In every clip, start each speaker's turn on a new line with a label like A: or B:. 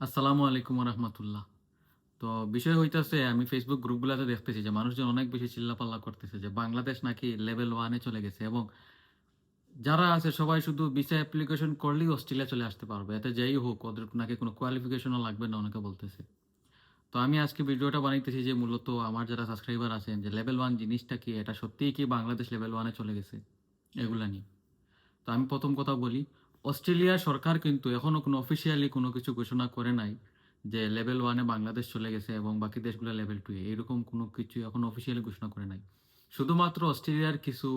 A: আসসালামু আলাইকুম রহমতুল্লাহ। তো বিষয় হইতাছে আমি ফেসবুক গ্রুপগুলাতে দেখতেছি যে মানুষজন অনেক বেশি চিল্লাপাল্লা করতেছে যে বাংলাদেশ নাকি লেভেল ওয়ানে চলে গেছে এবং যারা আছে সবাই শুধু ভিসা অ্যাপ্লিকেশন করলেই অস্ট্রেলিয়া চলে আসতে পারবে, এতে যেই হোক ওদের নাকি কোনো কোয়ালিফিকেশনও লাগবে না অনেকে বলতেছে। তো আমি আজকে ভিডিওটা বানাইতেছি যে মূলত আমার যারা সাবস্ক্রাইবার আছেন যে লেভেল ওয়ান জিনিসটা কি, এটা সত্যিই কি বাংলাদেশ লেভেল ওয়ানে চলে গেছে এগুলা নিয়ে। তো আমি প্রথম কথা বলি, অস্ট্রেলিয়া সরকার কিন্তু এখনো কোনো অফিসিয়ালি কোনো কিছু ঘোষণা করে নাই যে লেভেল ওয়ানে বাংলাদেশ চলে গেছে এবং বাকি দেশগুলো লেভেল টু এরকম কোনো কিছু এখনো অফিসিয়ালি ঘোষণা করে নাই। শুধুমাত্র অস্ট্রেলিয়ার কিছু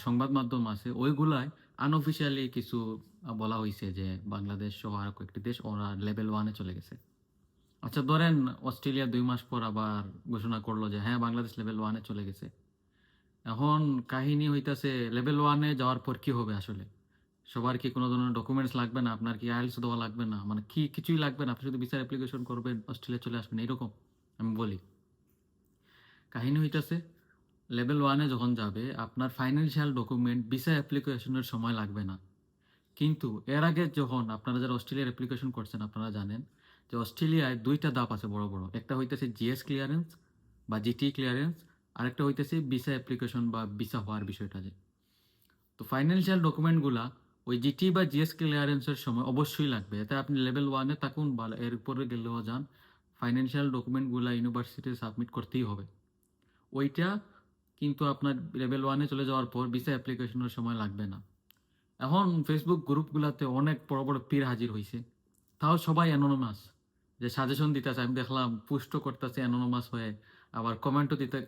A: সংবাদ মাধ্যম আছে, ওইগুলায় আনঅফিসিয়ালি কিছু বলা হয়েছে যে বাংলাদেশ সহ আরো কয়েকটি দেশ ওরা লেভেল ওয়ানে চলে গেছে। আচ্ছা ধরেন অস্ট্রেলিয়া 2 মাস পর আবার ঘোষণা করলো যে হ্যাঁ বাংলাদেশ লেভেল ওয়ানে চলে গেছে। এখন কাহিনী হইতাছে লেভেল ওয়ানে যাওয়ার পর কি হবে আসলে? সবার কি কোনো ধরনের ডকুমেন্টস লাগবে না? আপনার কি আইএলটিএস দেওয়া লাগবে না? মানে কি কিছুই লাগবে না? আপনি শুধু ভিসার অ্যাপ্লিকেশন করবেন, অস্ট্রেলিয়া চলে আসবেন এরকম? আমি বলি। কাহিনী হইতাছে লেভেল ওয়ানে যখন যাবে আপনার ফাইন্যান্সিয়াল ডকুমেন্ট ভিসা অ্যাপ্লিকেশনের সময় লাগবে না। কিন্তু এর আগে যখন আপনারা যারা অস্ট্রেলিয়ার অ্যাপ্লিকেশন করছেন আপনারা জানেন যে অস্ট্রেলিয়ায় 2টা ধাপ আছে বড়, বড়। একটা হইতেছে জিএস ক্লিয়ারেন্স বা জিটি ক্লিয়ারেন্স, আরেকটা হইতেছে ভিসা অ্যাপ্লিকেশন বা ভিসা হওয়ার বিষয়টা যে। তো ফাইন্যান্সিয়াল ডকুমেন্টগুলা ওই জিটি বা জিএস ক্লিয়ারেন্সের সময় অবশ্যই লাগবে। এতে আপনি লেভেল ওয়ানে থাকুন বা এর উপরে গেলেও যান, ফাইন্যান্সিয়াল ডকুমেন্টগুলা ইউনিভার্সিটিতে সাবমিট করতেই হবে। ওইটা কিন্তু আপনার লেভেল ওয়ানে চলে যাওয়ার পর ভিসা অ্যাপ্লিকেশনের সময় লাগবে না। এখন ফেসবুক গ্রুপগুলাতে অনেক বড় বড় পীর হাজির হয়েছে, তাও সবাই অ্যানোনিমাস, যে সাজেশন দিতেছে আমি দেখলাম, পুস্টও করতেছে অ্যানোনিমাস হয়ে, আবার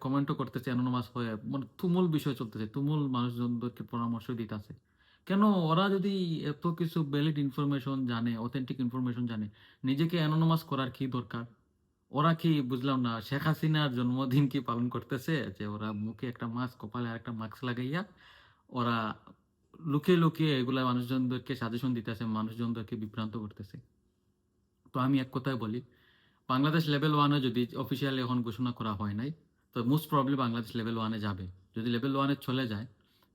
A: কমেন্টও করতেছে অ্যানোনিমাস হয়ে, মানে তুমুল বিষয় চলতেছে, তুমুল মানুষজনদেরকে পরামর্শ দিতেছে। কেন? ওরা যদি এত কিছু ভ্যালিড ইনফরমেশন জানে, অথেন্টিক ইনফরমেশন জানে, নিজেকে অ্যানোনিমাস করার কি দরকার? ওরা কি, বুঝলাম না, শেখ হাসিনার জন্মদিন কি পালন করতেছে যে ওরা মুখে একটা মাস্ক কপালে আর একটা মাস্ক লাগাইয়া ওরা লুকিয়ে লুকিয়ে এগুলা মানুষজনদেরকে সাজেশন দিতেছে, মানুষজনদেরকে বিভ্রান্ত করতেছে। তো আমি এক কথায় বলি, বাংলাদেশ লেভেল ওয়ানে যদি অফিসিয়ালি এখন ঘোষণা করা হয় নাই, তো মোস্ট প্রবলি বাংলাদেশ লেভেল ওয়ানে যাবে। যদি লেভেল ওয়ানে চলে যায়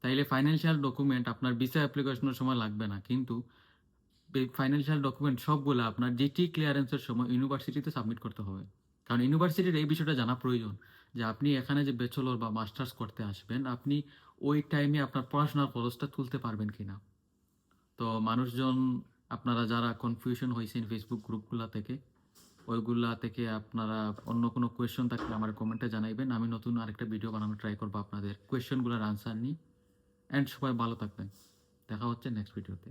A: তাইলে ফাইন্যান্সিয়াল ডকুমেন্ট আপনার ভিসা অ্যাপ্লিকেশনের সময় লাগবে না, কিন্তু ফাইন্যান্সিয়াল ডকুমেন্ট সবগুলো আপনার জিটি ক্লিয়ারেন্সের সময় ইউনিভার্সিটিতে সাবমিট করতে হবে। কারণ ইউনিভার্সিটির এই বিষয়টা জানা প্রয়োজন যে আপনি এখানে যে ব্যাচেলর বা মাস্টার্স করতে আসবেন, আপনি ওই টাইমে আপনার পড়াশোনার খরচটা তুলতে পারবেন কিনা। তো মানুষজন, আপনারা যারা কনফিউশন হয়েছেন ফেসবুক গ্রুপগুলা থেকে, ওইগুলা থেকে আপনারা অন্য কোনো কোয়েশ্চন থাকলে আমার কমেন্টে জানাইবেন, আমি নতুন আরেকটা ভিডিও বানানো ট্রাই করবো আপনাদের কোয়েশ্চনগুলোর আনসার নিয়ে। অ্যান্ড সবাই ভালো থাকবেন, দেখা হচ্ছে নেক্সট ভিডিওতে।